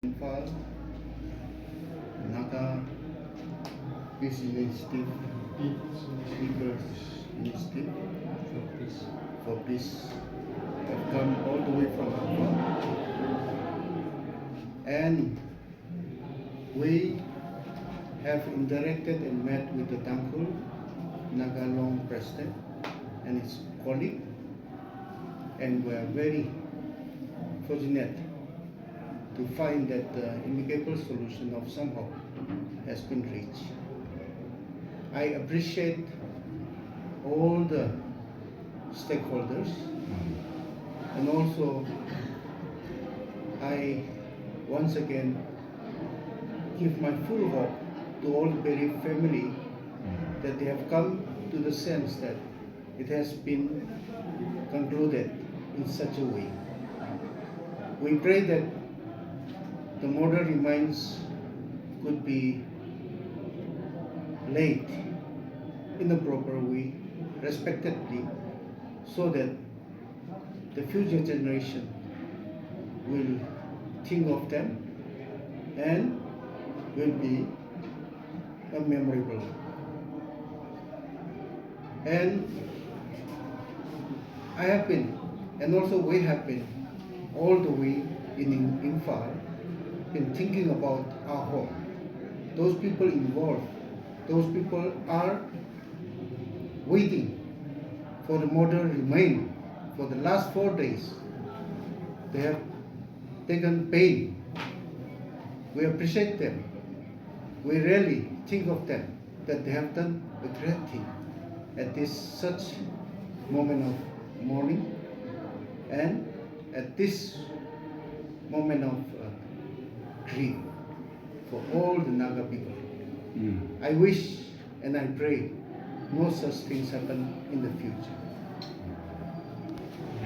Tangkhul Naga Peace Initiative, Speakers Initiative for Peace have come all the way from Hongbei, and we have interacted and met with the Tangkhul Naga Long President and his colleague, and we are very fortunate to find that the amicable solution of somehow has been reached. I appreciate all the stakeholders, and also I once again give my full hope to all the bereaved family that they have come to the sense that it has been concluded in such a way. We pray that the mortal remains could be laid in a proper way, respectfully, so that the future generation will think of them and will be a memorable. And I have been, and also we have been, all the way in Imphal, been thinking about our home. Those people involved, those people are waiting for the mortal remain for the last 4 days. They have taken pain. We appreciate them. We really think of them that they have done a great thing at this such moment of mourning and at this moment of grief for all the Naga people. I wish and I pray no such things happen in the future.